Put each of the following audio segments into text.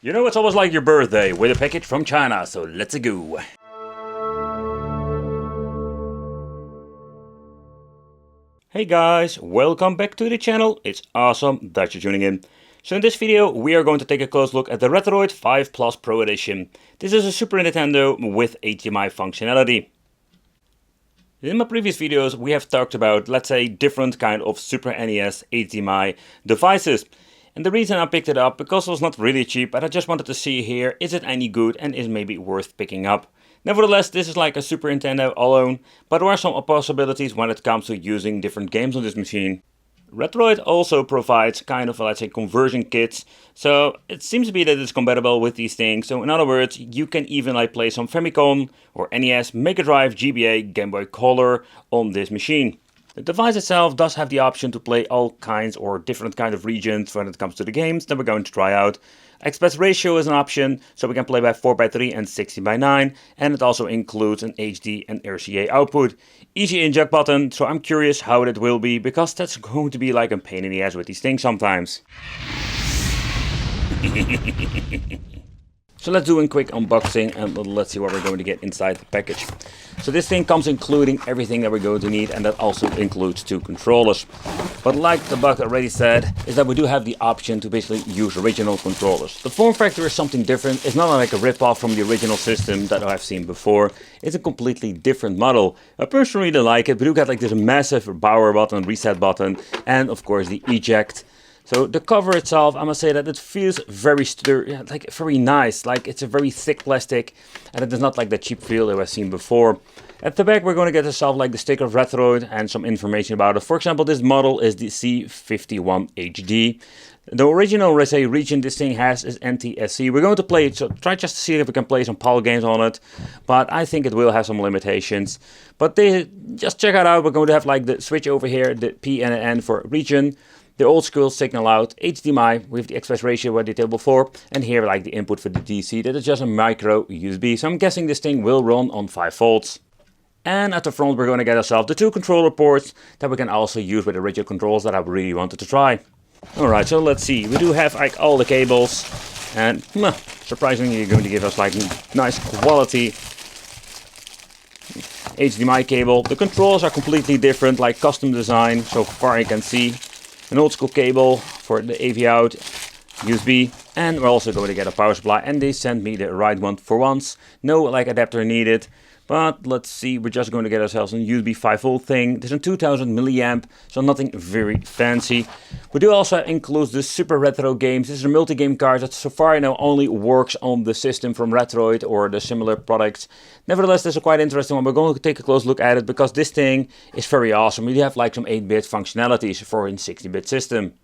You know, it's almost like your birthday with a package from China, so let's go. Hey guys, welcome back to the channel. It's awesome that you're tuning in. So in this video we are going to take a close look at the Retroad5 Plus Pro Edition. This is a Super Nintendo with HDMI functionality. In my previous videos we have talked about, let's say, different kind of Super NES HDMI devices. And the reason I picked it up, because it was not really cheap, but I just wanted to see here, is it any good and is maybe worth picking up. Nevertheless, this is like a Super Nintendo alone, but there are some possibilities when it comes to using different games on this machine. Retroad also provides kind of, let's say, conversion kits, so it seems to be that it's compatible with these things. So in other words, you can even like play some Famicom or NES, Mega Drive, GBA, Game Boy Color on this machine. The device itself does have the option to play all kinds or different kind of regions when it comes to the games that we're going to try out. Aspect ratio is an option, so we can play by 4:3 and 16:9, and it also includes an HD and RCA output. Easy inject button, so I'm curious how it will be, because that's going to be like a pain in the ass with these things sometimes. So let's do a quick unboxing and let's see what we're going to get inside the package. So this thing comes including everything that we're going to need, and that also includes 2 controllers. But like the bug already said, is that we do have the option to basically use original controllers. The form factor is something different. It's not like a rip-off from the original system that I've seen before. It's a completely different model. I personally really like it. We do get like this massive power button, reset button, and of course the eject. So the cover itself, I must say that it feels very sturdy, like very nice, like it's a very thick plastic, and it is not like the cheap feel that I've seen before. At the back we're going to get ourselves like the sticker of Retroad and some information about it. For example, this model is the C51HD. The original, let's say, region this thing has is NTSC. We're going to play it, so try just to see if we can play some PAL games on it, but I think it will have some limitations. But just check it out. We're going to have like the switch over here, the P and an N for region. The old school signal out, HDMI with the aspect ratio I detailed before, and here like the input for the DC, that is just a micro USB, so I'm guessing this thing will run on 5 volts. And at the front we're going to get ourselves the 2 controller ports that we can also use with the original controls that I really wanted to try. Alright, so let's see, we do have like all the cables, and surprisingly you're going to give us like nice quality HDMI cable. The controls are completely different, like custom design, so far I can see. An old school cable for the AV out, USB, and we're also going to get a power supply, and they sent me the right one for once. No like adapter needed, but let's see, we're just going to get ourselves a USB 5 volt thing. There's a 2000 milliamp, so nothing very fancy. We do also include the Super Retro games. This is a multi-game card that so far I know only works on the system from Retroid or the similar products. Nevertheless, this is quite interesting one. We're going to take a close look at it because this thing is very awesome. We have like some 8-bit functionalities for a 60-bit system.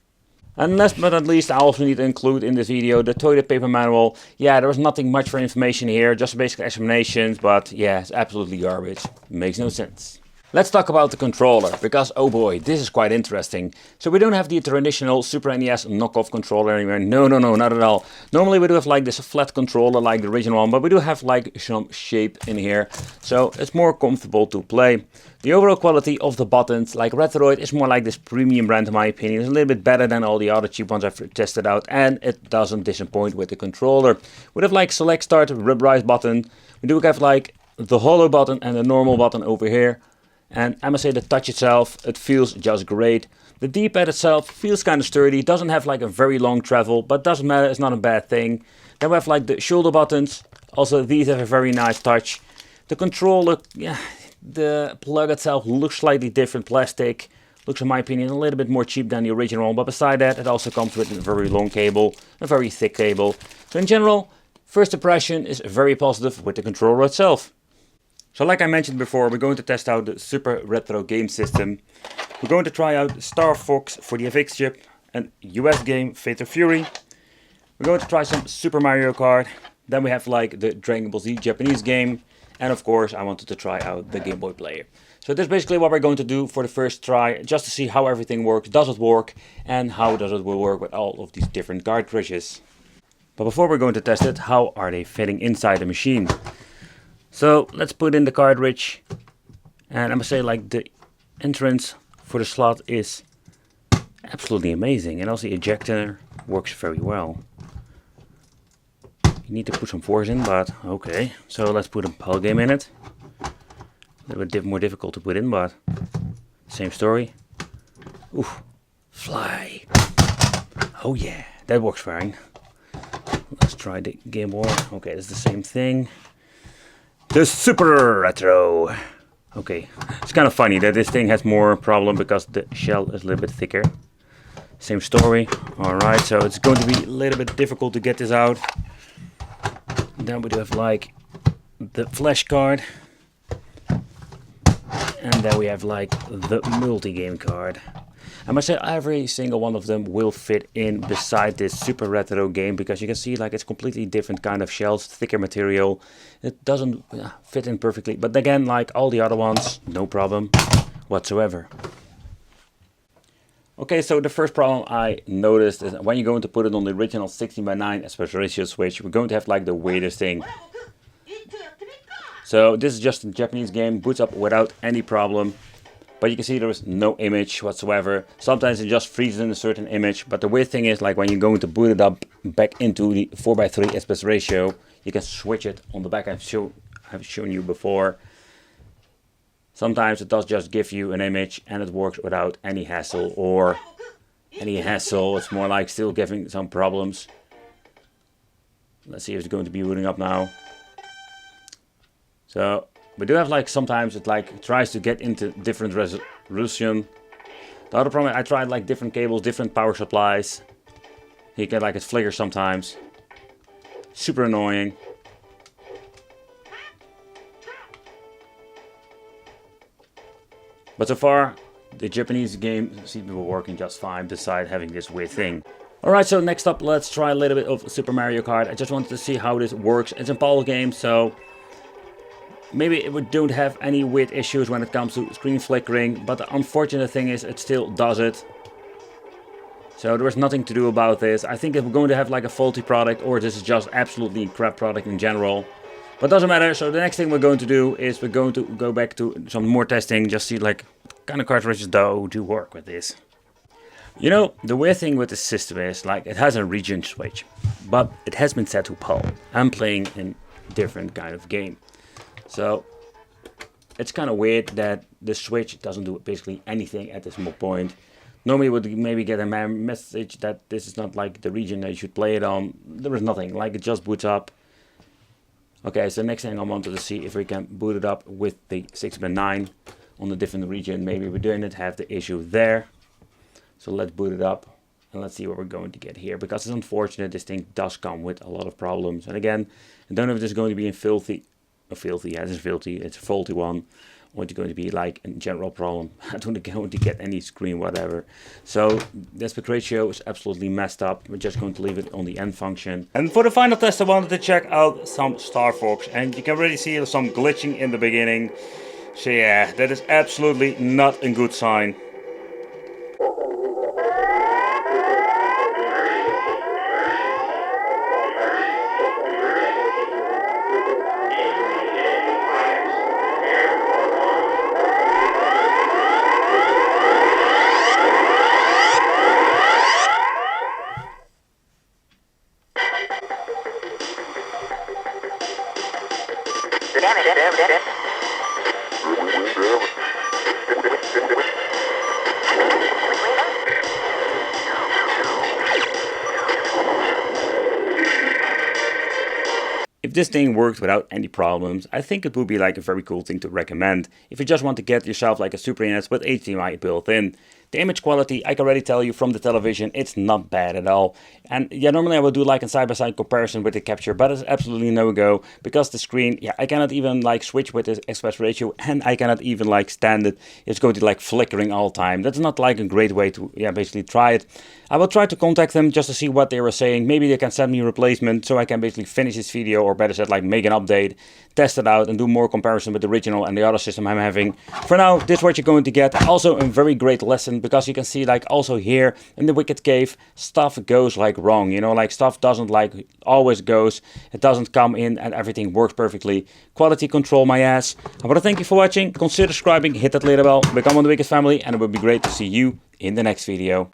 And last but not least, I also need to include in this video the toilet paper manual. Yeah, there was nothing much for information here, just basic explanations, but yeah, it's absolutely garbage. Makes no sense. Let's talk about the controller, because oh boy, this is quite interesting. So we don't have the traditional Super NES knockoff controller anywhere. No, not at all. Normally we do have like this flat controller like the original one, but we do have like some shape in here, so it's more comfortable to play. The overall quality of the buttons, like Retroid, is more like this premium brand in my opinion. It's a little bit better than all the other cheap ones I've tested out, and it doesn't disappoint with the controller. We have like select start, rubberized button. We do have like the hollow button and the normal button over here. And I must say the touch itself, it feels just great. The D-pad itself feels kind of sturdy, doesn't have like a very long travel, but doesn't matter, it's not a bad thing. Then we have like the shoulder buttons, also these have a very nice touch. The controller, yeah, the plug itself looks slightly different, plastic. Looks in my opinion a little bit more cheap than the original one, but beside that it also comes with a very long cable, a very thick cable. So in general, first impression is very positive with the controller itself. So like I mentioned before, we're going to test out the Super Retro game system. We're going to try out Star Fox for the FX chip, and US game Fatal Fury. We're going to try some Super Mario Kart. Then we have like the Dragon Ball Z Japanese game. And of course I wanted to try out the Game Boy player. So that's basically what we're going to do for the first try, just to see how everything works. Does it work? And how does it will work with all of these different cartridges. But before we're going to test it, how are they fitting inside the machine? So let's put in the cartridge, and I must say like the entrance for the slot is absolutely amazing, and also the ejector works very well. You need to put some force in, but okay. So let's put a puzzle game in it. A little bit more difficult to put in, but same story. Oof, fly. Oh yeah, that works fine. Let's try the Game Boy. Okay, it's the same thing. The Super Retro. Okay, it's kind of funny that this thing has more problem because the shell is a little bit thicker. Same story. Alright, so it's going to be a little bit difficult to get this out. Then we do have like the flash card. And then we have like the multi-game card. I must say every single one of them will fit in beside this Super Retro game, because you can see like it's completely different kind of shells, thicker material. It doesn't fit in perfectly, but again, like all the other ones, no problem whatsoever. Okay, so the first problem I noticed is when you're going to put it on the original 16:9 aspect ratio switch, we're going to have like the weirdest thing. So this is just a Japanese game, boots up without any problem. But you can see there is no image whatsoever. Sometimes it just freezes in a certain image. But the weird thing is, like when you're going to boot it up back into the 4:3 aspect ratio, you can switch it on the back. I've shown you before. Sometimes it does just give you an image and it works without any hassle or any hassle. It's more like still giving some problems. Let's see if it's going to be booting up now. So we do have like sometimes it like tries to get into different resolution. The other problem, I tried like different cables, different power supplies. You get like it flickers sometimes. Super annoying. But so far, the Japanese game seems to be working just fine beside having this weird thing. Alright, so next up, let's try a little bit of Super Mario Kart. I just wanted to see how this works. It's a puzzle game, so maybe we don't have any weird issues when it comes to screen flickering. But the unfortunate thing is, it still does it. So there is nothing to do about this. I think if we're going to have like a faulty product, or this is just absolutely a crap product in general. But doesn't matter. So the next thing we're going to do is we're going to go back to some more testing. Just see like what kind of cartridges do work with this. You know, the weird thing with the system is like it has a region switch, but it has been set to PAL. I'm playing in different kind of game. So it's kind of weird that the switch doesn't do basically anything at this point. Normally would maybe get a message that this is not like the region that you should play it on. There is nothing, like it just boots up. Okay, so next thing I wanted to see if we can boot it up with the 6x9 on the different region. Maybe we didn't have the issue there. So let's boot it up and let's see what we're going to get here. Because it's unfortunate, this thing does come with a lot of problems. And again, I don't know if this is going to be it's a faulty one. Or it's going to be like a general problem. I don't going to get any screen, whatever. So the aspect ratio is absolutely messed up. We're just going to leave it on the end function. And for the final test, I wanted to check out some Star Fox. And you can already see some glitching in the beginning. So yeah, that is absolutely not a good sign. If this thing worked without any problems, I think it would be like a very cool thing to recommend if you just want to get yourself like a Super NES with HDMI built in. The image quality, I can already tell you from the television, it's not bad at all. And yeah, normally I would do like a side-by-side comparison with the capture, but it's absolutely no go because the screen, yeah, I cannot even like switch with the aspect ratio, and I cannot even like stand it. It's going to like flickering all the time. That's not like a great way to, yeah, basically try it. I will try to contact them just to see what they were saying. Maybe they can send me a replacement so I can basically finish this video, or better said, like make an update, test it out and do more comparison with the original and the other system I'm having. For now, this is what you're going to get. Also a very great lesson, because you can see like also here in the Wicked Cave, stuff goes like wrong, you know, like stuff doesn't like always goes, it doesn't come in and everything works perfectly. Quality control my ass. I want to thank you for watching. Consider subscribing, hit that little bell, become one of the Wicked family, and it would be great to see you in the next video.